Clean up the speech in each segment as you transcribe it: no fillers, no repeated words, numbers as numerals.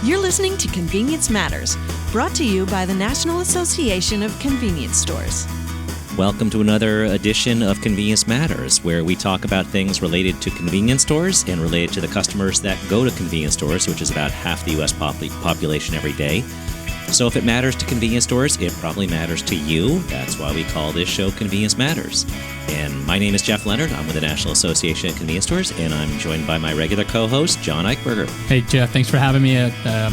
You're listening to Convenience Matters, brought to you by the National Association of Convenience Stores. Welcome to another edition of Convenience Matters, where we talk about things related to convenience stores and related to the customers that go to convenience stores, which is about half the U.S. population every day. So if it matters to convenience stores, it probably matters to you. That's why we call this show Convenience Matters. And my name is Jeff Leonard. I'm with the National Association of Convenience Stores, and I'm joined by my regular co-host, John Eichberger. Hey, Jeff. Thanks for having me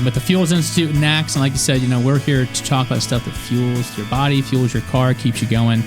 with the Fuels Institute and NACS. And like you said, we're here to talk about stuff that fuels your body, fuels your car, keeps you going.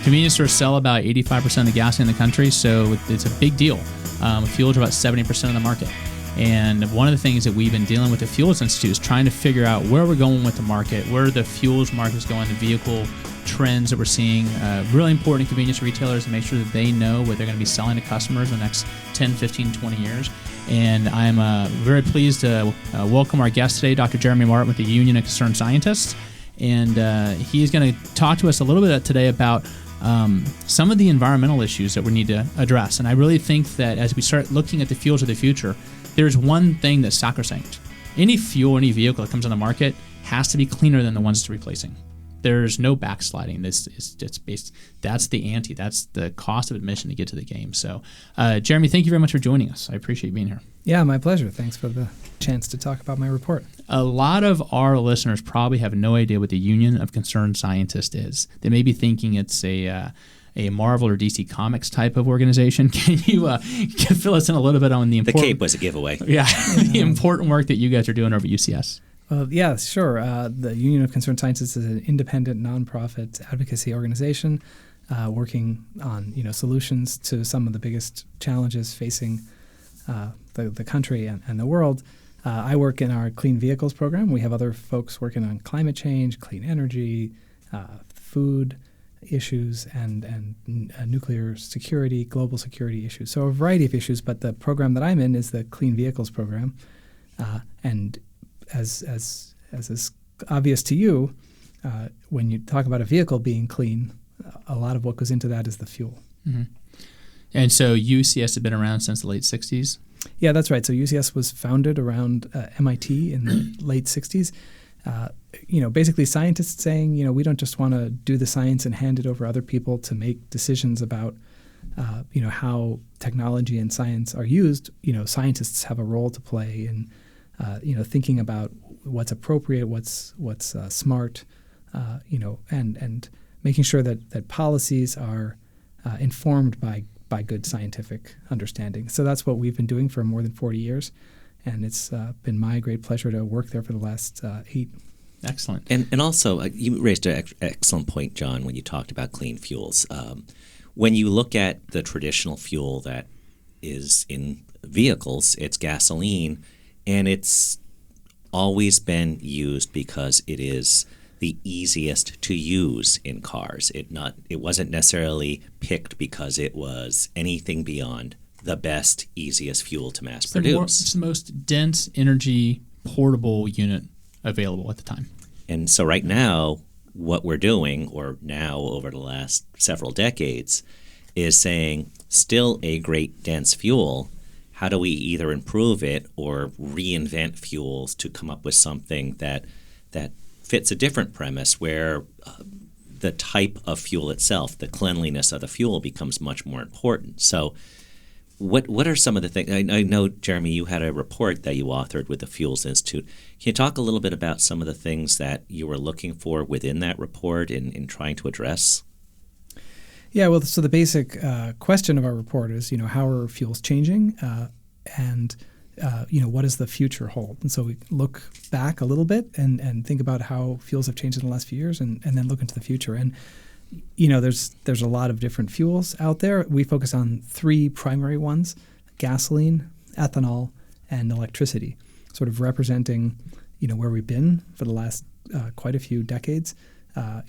Convenience stores sell about 85% of the gas in the country, so it's a big deal. Fuels are about 70% of the market. And one of the things that we've been dealing with the Fuels Institute is trying to figure out where we're going with the market, where the fuels market is going, the vehicle trends that we're seeing. Really important to convenience retailers to make sure that they know what they're going to be selling to customers in the next 10, 15, 20 years. And I'm very pleased to welcome our guest today, Dr. Jeremy Martin with the Union of Concerned Scientists. And he's going to talk to us a little bit today about some of the environmental issues that we need to address. And I really think that as we start looking at the fuels of the future, there's one thing that's sacrosanct. Any fuel, any vehicle that comes on the market has to be cleaner than the ones it's replacing. There's no backsliding. That's the ante. That's the cost of admission to get to the game. So, Jeremy, thank you very much for joining us. I appreciate being here. Yeah, my pleasure. Thanks for the chance to talk about my report. A lot of our listeners probably have no idea what the Union of Concerned Scientists is. They may be thinking it's a Marvel or DC Comics type of organization. Can you fill us in a little bit on the important... The cape was a giveaway. Yeah, the important work that you guys are doing over at UCS. Yeah, sure. The Union of Concerned Scientists is an independent nonprofit advocacy organization working on solutions to some of the biggest challenges facing the country and the world. I work in our Clean Vehicles program. We have other folks working on climate change, clean energy, food issues, and nuclear security, global security issues. So a variety of issues, but the program that I'm in is the Clean Vehicles program. And as is obvious to you, when you talk about a vehicle being clean, a lot of what goes into that is the fuel. Mm-hmm. And so UCS has been around since the late 60s? Yeah, that's right. So UCS was founded around MIT in the late 60s. Basically scientists saying, we don't just want to do the science and hand it over to other people to make decisions about, how technology and science are used. Scientists have a role to play in, thinking about what's appropriate, what's smart, and making sure that policies are informed by good scientific understanding. So that's what we've been doing for more than 40 years. And it's been my great pleasure to work there for the last 8. Excellent. And also, you raised an excellent point, John, when you talked about clean fuels. When you look at the traditional fuel that is in vehicles, it's gasoline, and it's always been used because it is the easiest to use in cars. It wasn't necessarily picked because it was anything beyond the best, easiest fuel to mass produce. It's the most dense energy portable unit available at the time. And so right now, what we're doing, or now over the last several decades, is saying still a great dense fuel. How do we either improve it or reinvent fuels to come up with something that fits a different premise where the type of fuel itself, the cleanliness of the fuel, becomes much more important. So what are some of the things? I know, Jeremy, you had a report that you authored with the Fuels Institute. Can you talk a little bit about some of the things that you were looking for within that report in trying to address? Yeah, well, so the basic question of our report is, how are fuels changing and what does the future hold? And so we look back a little bit and think about how fuels have changed in the last few years and then look into the future. And, there's a lot of different fuels out there. We focus on 3 primary ones: gasoline, ethanol, and electricity, sort of representing, where we've been for the last quite a few decades.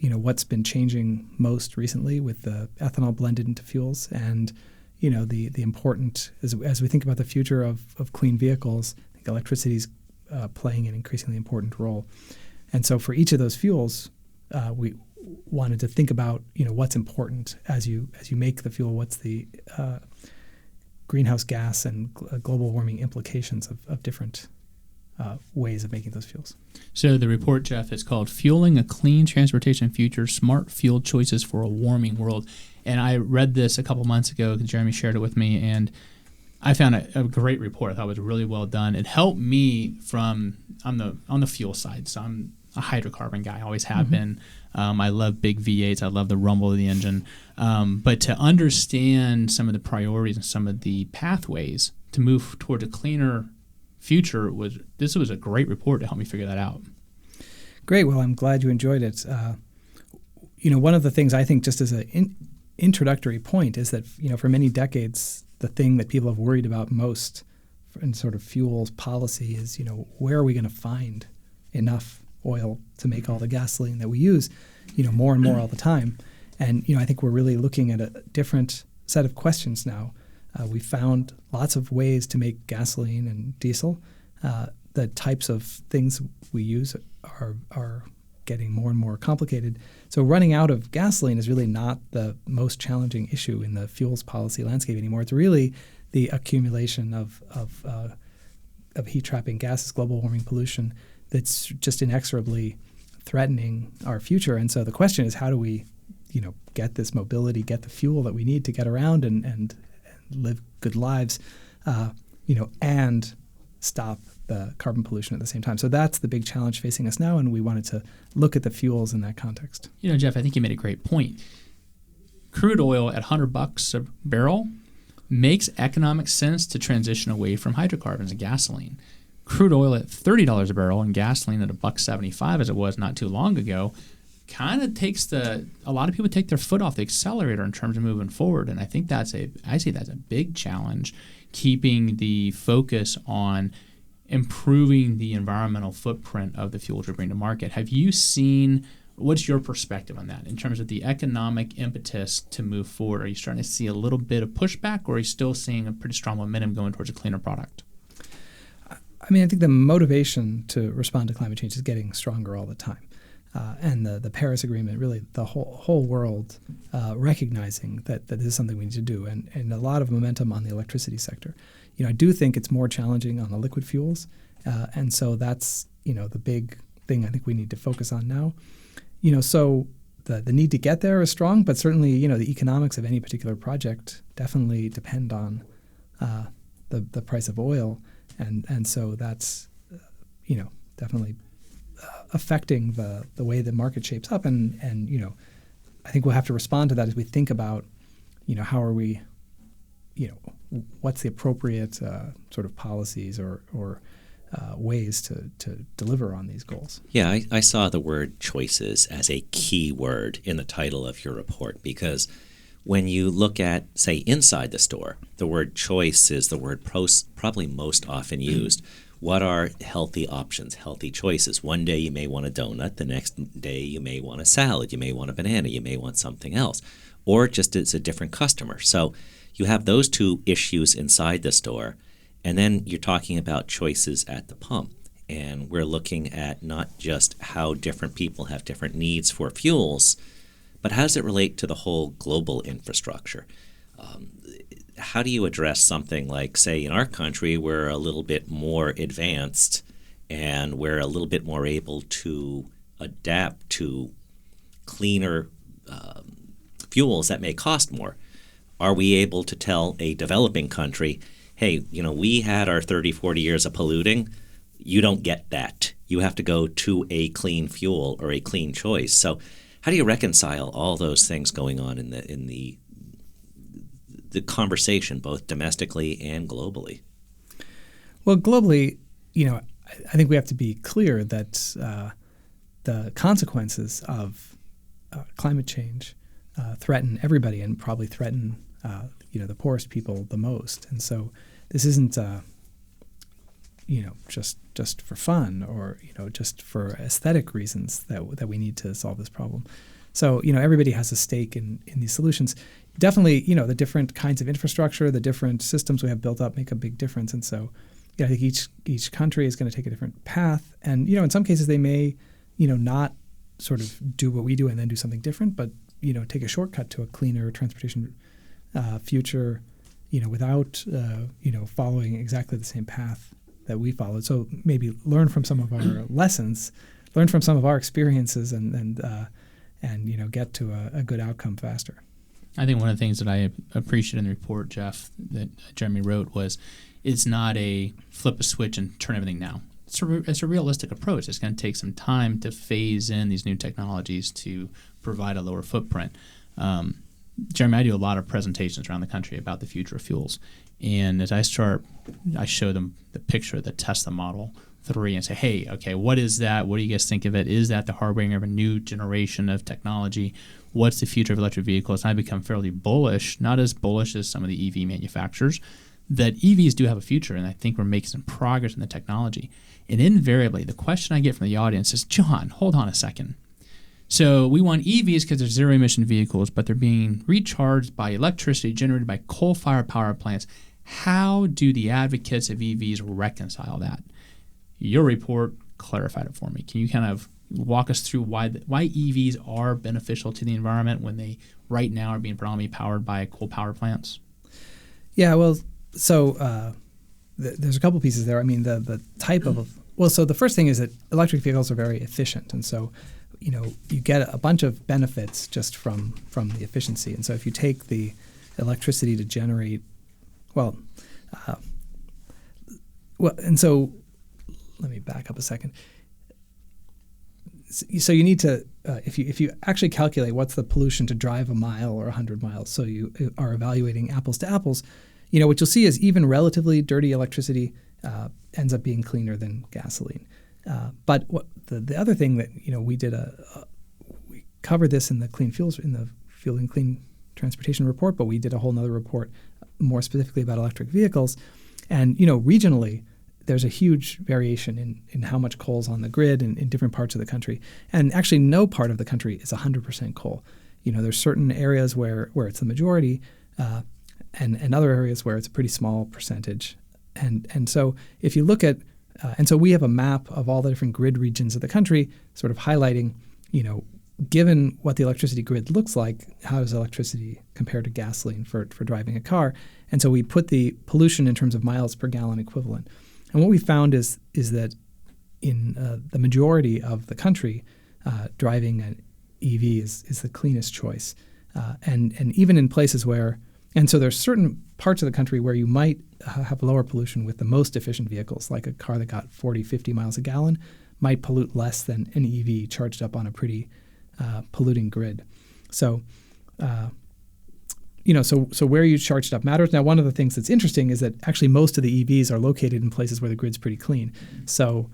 What's been changing most recently with the ethanol blended into fuels, and the important, as we think about the future of clean vehicles, I think electricity is playing an increasingly important role. And so for each of those fuels, we wanted to think about what's important as you make the fuel. What's the greenhouse gas and global warming implications of different ways of making those fuels. So the report, Jeff, is called Fueling a Clean Transportation Future, Smart Fuel Choices for a Warming World. And I read this a couple months ago because Jeremy shared it with me, and I found a great report. I thought it was really well done. It helped me on the fuel side. So I'm a hydrocarbon guy, always have been. I love big V8s. I love the rumble of the engine. But to understand some of the priorities and some of the pathways to move toward a cleaner future this was a great report to help me figure that out. Great. Well, I'm glad you enjoyed it. One of the things I think, just as an introductory point, is that for many decades the thing that people have worried about most in sort of fuels policy is where are we going to find enough oil to make all the gasoline that we use, more and more all the time. And I think we're really looking at a different set of questions now. We found lots of ways to make gasoline and diesel. The types of things we use are getting more and more complicated. So running out of gasoline is really not the most challenging issue in the fuels policy landscape anymore. It's really the accumulation of heat trapping gases, global warming pollution, that's just inexorably threatening our future. And so the question is, how do we, get this mobility, get the fuel that we need to get around and live good lives, and stop the carbon pollution at the same time. So that's the big challenge facing us now, and we wanted to look at the fuels in that context. Jeff, I think you made a great point. Crude oil at $100 a barrel makes economic sense to transition away from hydrocarbons and gasoline. Crude oil at $30 a barrel and gasoline at $1.75, as it was not too long ago, kind of a lot of people take their foot off the accelerator in terms of moving forward. And I think I see that's a big challenge, keeping the focus on improving the environmental footprint of the fuels we bring to market. What's your perspective on that in terms of the economic impetus to move forward? Are you starting to see a little bit of pushback, or are you still seeing a pretty strong momentum going towards a cleaner product? I think the motivation to respond to climate change is getting stronger all the time. And the Paris Agreement, really the whole world recognizing that this is something we need to do, and a lot of momentum on the electricity sector. I do think it's more challenging on the liquid fuels, and so that's the big thing I think we need to focus on now. So the need to get there is strong, but certainly the economics of any particular project definitely depend on the price of oil, and so that's definitely affecting the way the market shapes up, and I think we'll have to respond to that as we think about how are we what's the appropriate sort of policies or ways to deliver on these goals. Yeah, I saw the word choices as a key word in the title of your report, because when you look at, say, inside the store, the word choice is the word probably most often used. What are healthy options, healthy choices? One day you may want a donut. The next day you may want a salad. You may want a banana. You may want something else. Or just it's a different customer. So you have those two issues inside the store. And then you're talking about choices at the pump. And we're looking at not just how different people have different needs for fuels, but how does it relate to the whole global infrastructure? How do you address something like, say, in our country, we're a little bit more advanced and we're a little bit more able to adapt to cleaner fuels that may cost more? Are we able to tell a developing country, hey, we had our 30, 40 years of polluting. You don't get that. You have to go to a clean fuel or a clean choice. So how do you reconcile all those things going on in the conversation, both domestically and globally? Well, globally, I think we have to be clear that the consequences of climate change threaten everybody, and probably threaten the poorest people the most. And so this isn't just for fun or just for aesthetic reasons that we need to solve this problem. So everybody has a stake in these solutions. Definitely, the different kinds of infrastructure, the different systems we have built up make a big difference. And so I think each country is going to take a different path. And in some cases they may not sort of do what we do and then do something different, but take a shortcut to a cleaner transportation future, without following exactly the same path that we followed. So maybe learn from some of our lessons, learn from some of our experiences, and get to a good outcome faster. I think one of the things that I appreciate in the report, Jeff, that Jeremy wrote was it's not a flip a switch and turn everything now. It's a realistic approach. It's going to take some time to phase in these new technologies to provide a lower footprint. Jeremy, I do a lot of presentations around the country about the future of fuels. And as I show them the picture of the Tesla Model 3 and say, hey, okay, what is that? What do you guys think of it? Is that the harbinger of a new generation of technology? What's the future of electric vehicles? And I become fairly bullish, not as bullish as some of the EV manufacturers, that EVs do have a future, and I think we're making some progress in the technology. And invariably, the question I get from the audience is, John, hold on a second. So we want EVs because they're zero-emission vehicles, but they're being recharged by electricity generated by coal-fired power plants. How do the advocates of EVs reconcile that? Your report clarified it for me. Can you kind of walk us through why EVs are beneficial to the environment when they right now are being predominantly powered by coal power plants? Yeah, well, so there's a couple pieces there. I mean, the type of so the first thing is that electric vehicles are very efficient, and so you get a bunch of benefits just from the efficiency. And so if you take the electricity to generate, and so let me back up a second. So you need to, if you actually calculate what's the pollution to drive a mile or 100 miles, so you are evaluating apples to apples, what you'll see is even relatively dirty electricity ends up being cleaner than gasoline. But the other thing that we did we covered this in the clean fuels in the Fuel and Clean Transportation report, but we did a whole nother report more specifically about electric vehicles, and regionally there's a huge variation in how much coal is on the grid in different parts of the country, and actually no part of the country is 100% coal. There's certain areas where it's the majority, and other areas where it's a pretty small percentage, and so if you look at and so we have a map of all the different grid regions of the country, sort of highlighting, given what the electricity grid looks like, how does electricity compare to gasoline for driving a car? And so we put the pollution in terms of miles per gallon equivalent. And what we found is that in the majority of the country, driving an EV is the cleanest choice. And even in places where, and so there's certain parts of the country where you might have lower pollution with the most efficient vehicles, like a car that got 40, 50 miles a gallon might pollute less than an EV charged up on a pretty polluting grid. So, so where you charged up matters. Now, one of the things that's interesting is that actually most of the EVs are located in places where the grid's pretty clean. So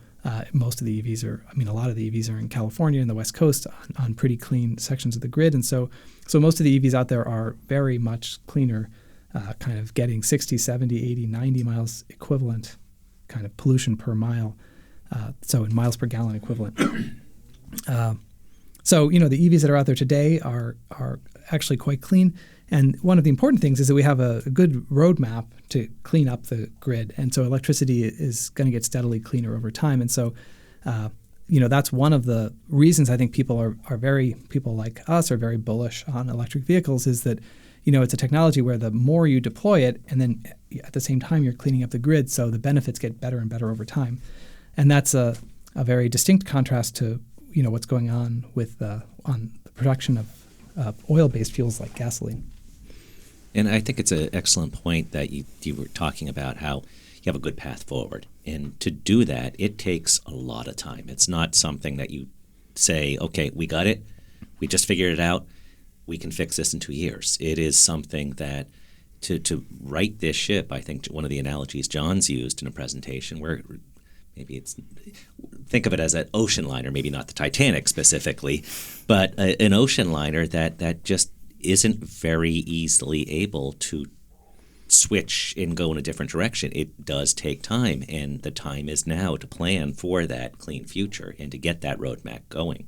most of the EVs a lot of the EVs are in California and the West Coast on pretty clean sections of the grid. And so most of the EVs out there are very much cleaner, kind of getting 60, 70, 80, 90 miles equivalent kind of pollution per mile. So in miles per gallon equivalent. So the EVs that are out there today are actually quite clean. And one of the important things is that we have a good roadmap to clean up the grid. And so electricity is going to get steadily cleaner over time. And so, that's one of the reasons I think people like us are very bullish on electric vehicles is that, it's a technology where the more you deploy it, and then at the same time you're cleaning up the grid, so the benefits get better and better over time. And that's a very distinct contrast to, what's going on with on the production of oil-based fuels like gasoline. And I think it's an excellent point that you were talking about how you have a good path forward. And to do that, it takes a lot of time. It's not something that you say, okay, we got it. We just figured it out. We can fix this in 2 years. It is something that to right this ship, I think one of the analogies John's used in a presentation where maybe think of it as an ocean liner, maybe not the Titanic specifically, but an ocean liner that just isn't very easily able to switch and go in a different direction. It does take time, and the time is now to plan for that clean future and to get that roadmap going.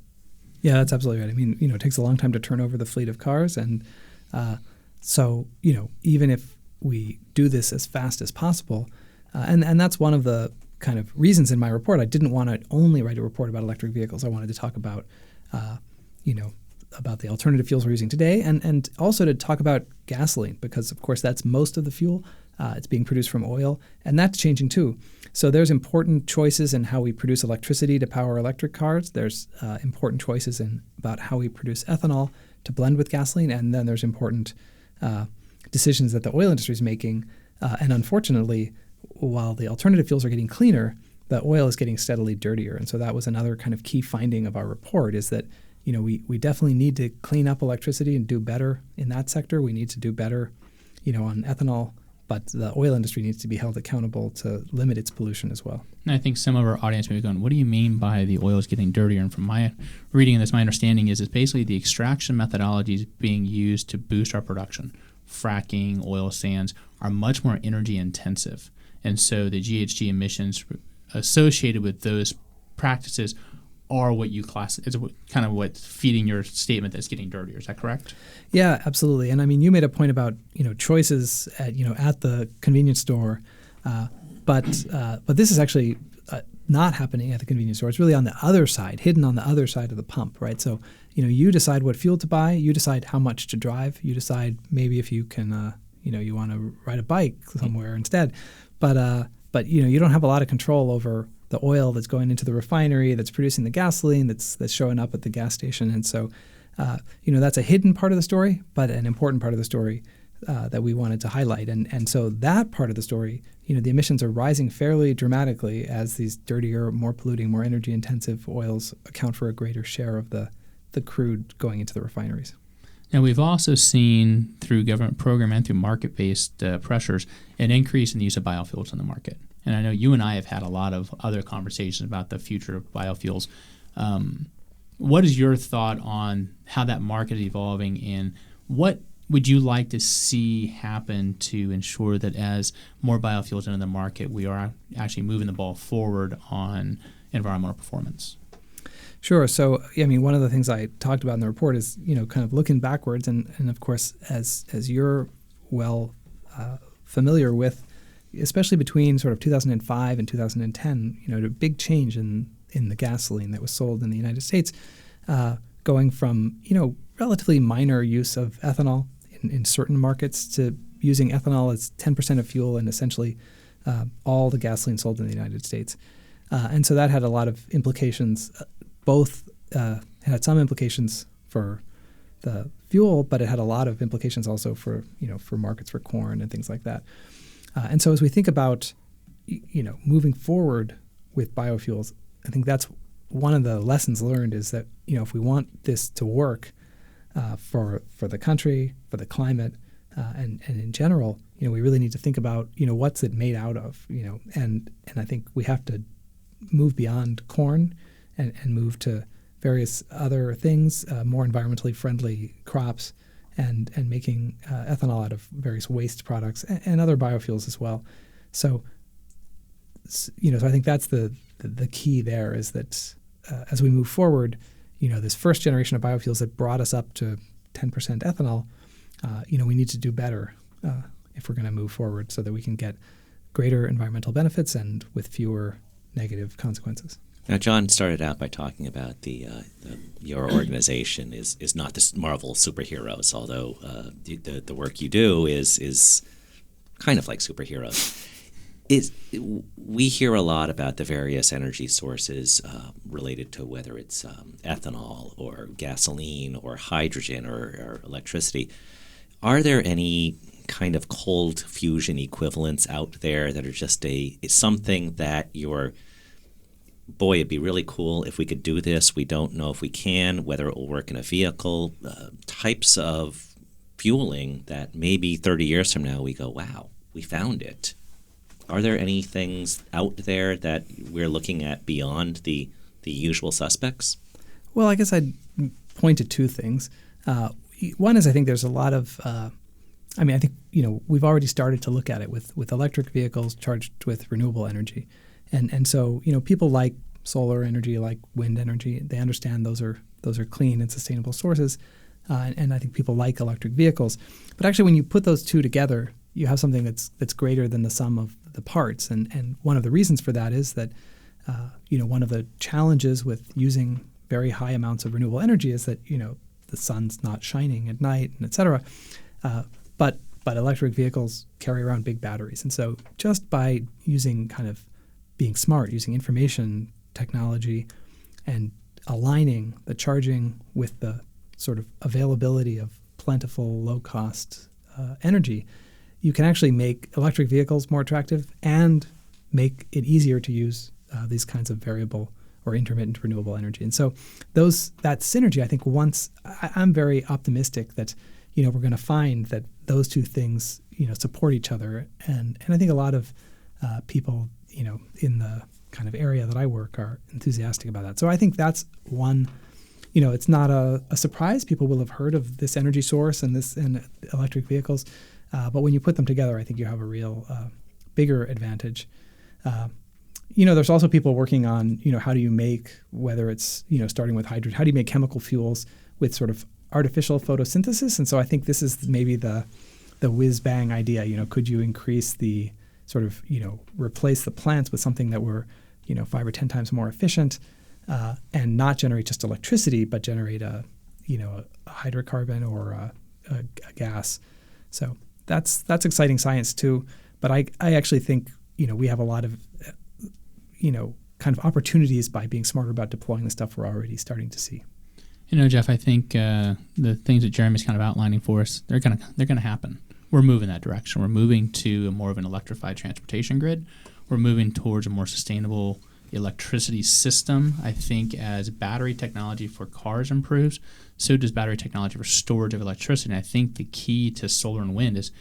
Yeah, that's absolutely right. I mean, it takes a long time to turn over the fleet of cars, and so even if we do this as fast as possible, and that's one of the kind of reasons in my report. I didn't want to only write a report about electric vehicles. I wanted to talk about, about the alternative fuels we're using today, and also to talk about gasoline, because of course that's most of the fuel. It's being produced from oil, and that's changing too. So there's important choices in how we produce electricity to power electric cars. There's important choices in about how we produce ethanol to blend with gasoline, and then there's important decisions that the oil industry is making. And unfortunately, while the alternative fuels are getting cleaner, the oil is getting steadily dirtier. And so that was another kind of key finding of our report, is that we definitely need to clean up electricity and do better in that sector. We need to do better, on ethanol, but the oil industry needs to be held accountable to limit its pollution as well. And I think some of our audience may be going, what do you mean by the oil is getting dirtier? And from my reading of this, my understanding is it's basically the extraction methodologies being used to boost our production. Fracking, oil sands are much more energy intensive. And so the GHG emissions associated with those practices are what you class is kind of what's feeding your statement that's getting dirtier. Is that correct? Yeah, absolutely. And I mean, you made a point about choices at at the convenience store, but this is actually not happening at the convenience store. It's really on the other side, hidden on the other side of the pump, right? So you decide what fuel to buy, you decide how much to drive, you decide maybe if you can you want to ride a bike somewhere instead, but you don't have a lot of control over the oil that's going into the refinery, that's producing the gasoline, that's showing up at the gas station. And so, that's a hidden part of the story, but an important part of the story that we wanted to highlight. And so that part of the story, the emissions are rising fairly dramatically as these dirtier, more polluting, more energy-intensive oils account for a greater share of the crude going into the refineries. Now, we've also seen through government program and through market-based pressures an increase in the use of biofuels in the market. And I know you and I have had a lot of other conversations about the future of biofuels. What is your thought on how that market is evolving, and what would you like to see happen to ensure that as more biofuels enter the market, we are actually moving the ball forward on environmental performance? Sure. So, one of the things I talked about in the report is, kind of looking backwards. And of course, as you're well familiar with, especially between sort of 2005 and 2010, a big change in the gasoline that was sold in the United States, going from, relatively minor use of ethanol in certain markets to using ethanol as 10% of fuel in essentially all the gasoline sold in the United States. And so that had a lot of implications. Both had some implications for the fuel, but it had a lot of implications also for markets for corn and things like that. And so as we think about moving forward with biofuels, I think that's one of the lessons learned, is that if we want this to work for the country, for the climate, and in general, we really need to think about what's it made out of, and I think we have to move beyond corn and move to various other things, more environmentally friendly crops, and making ethanol out of various waste products and other biofuels as well. So I think that's the key there, is that as we move forward, this first generation of biofuels that brought us up to 10% ethanol, we need to do better if we're going to move forward, so that we can get greater environmental benefits and with fewer negative consequences. Now, John started out by talking about your organization is not this Marvel superheroes, although the work you do is kind of like superheroes. We hear a lot about the various energy sources related to whether it's ethanol or gasoline or hydrogen or electricity. Are there any kind of cold fusion equivalents out there that are just something that boy, it'd be really cool if we could do this. We don't know if we can, whether it will work in a vehicle, types of fueling that maybe 30 years from now we go, wow, we found it. Are there any things out there that we're looking at beyond the usual suspects? Well, I guess I'd point to two things. One is I think there's a lot of I think we've already started to look at it with electric vehicles charged with renewable energy. And so, people like solar energy, like wind energy. They understand those are clean and sustainable sources, and I think people like electric vehicles. But actually, when you put those two together, you have something that's greater than the sum of the parts. And one of the reasons for that is that one of the challenges with using very high amounts of renewable energy is that the sun's not shining at night, and et cetera. But electric vehicles carry around big batteries, and so just by using kind of being smart, using information technology, and aligning the charging with the sort of availability of plentiful, low-cost energy, you can actually make electric vehicles more attractive and make it easier to use these kinds of variable or intermittent renewable energy. And so that synergy, I think I'm very optimistic that, we're going to find that those two things, support each other. And I think a lot of people, in the kind of area that I work are enthusiastic about that. So I think that's one, it's not a surprise. People will have heard of this energy source and electric vehicles. But when you put them together, I think you have a real bigger advantage. There's also people working on, how do you make, whether it's, starting with hydrogen, how do you make chemical fuels with sort of artificial photosynthesis? And so I think this is maybe the whiz-bang idea. Could you increase the sort of, replace the plants with something that were, 5 or 10 times more efficient and not generate just electricity, but generate a hydrocarbon or a gas. So that's exciting science too. But I actually think, we have a lot of, kind of opportunities by being smarter about deploying the stuff we're already starting to see. Jeff, I think the things that Jeremy's kind of outlining for us, they're gonna happen. We're moving that direction. We're moving to more of an electrified transportation grid. We're moving towards a more sustainable electricity system. I think as battery technology for cars improves, so does battery technology for storage of electricity. And I think the key to solar and wind is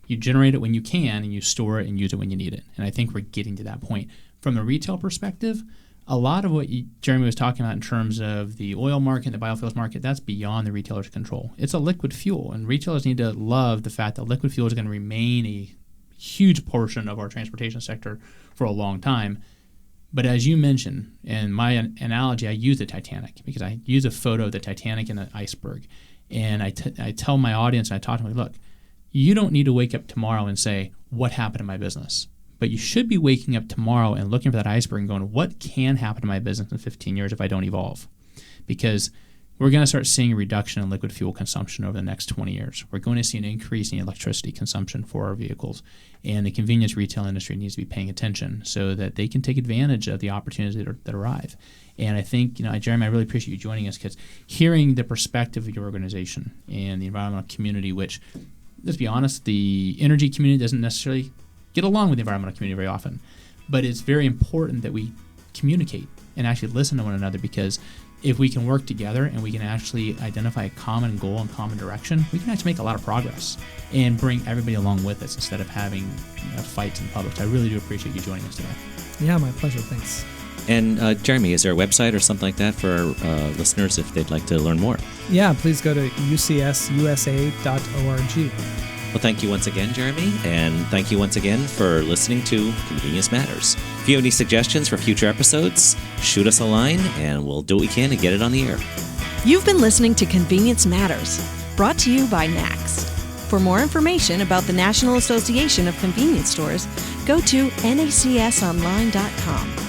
you generate it when you can and you store it and use it when you need it. And I think we're getting to that point. From the retail perspective, a lot of what Jeremy was talking about in terms of the oil market, the biofuels market, that's beyond the retailer's control. It's a liquid fuel, and retailers need to love the fact that liquid fuel is going to remain a huge portion of our transportation sector for a long time. But as you mentioned, in my analogy, I use the Titanic because I use a photo of the Titanic and an iceberg. And I tell my audience, and I talk to them, look, you don't need to wake up tomorrow and say, what happened to my business? But you should be waking up tomorrow and looking for that iceberg and going, what can happen to my business in 15 years if I don't evolve? Because we're going to start seeing a reduction in liquid fuel consumption over the next 20 years. We're going to see an increase in electricity consumption for our vehicles. And the convenience retail industry needs to be paying attention so that they can take advantage of the opportunities that arrive. And I think, Jeremy, I really appreciate you joining us because hearing the perspective of your organization and the environmental community, which, let's be honest, the energy community doesn't necessarily get along with the environmental community very often. But it's very important that we communicate and actually listen to one another, because if we can work together and we can actually identify a common goal and common direction, we can actually make a lot of progress and bring everybody along with us instead of having fights in public. So I really do appreciate you joining us today. Yeah, my pleasure. Thanks. And Jeremy, is there a website or something like that for our listeners if they'd like to learn more? Yeah, please go to ucsusa.org. Well, thank you once again, Jeremy, and thank you once again for listening to Convenience Matters. If you have any suggestions for future episodes, shoot us a line, and we'll do what we can to get it on the air. You've been listening to Convenience Matters, brought to you by NACS. For more information about the National Association of Convenience Stores, go to nacsonline.com.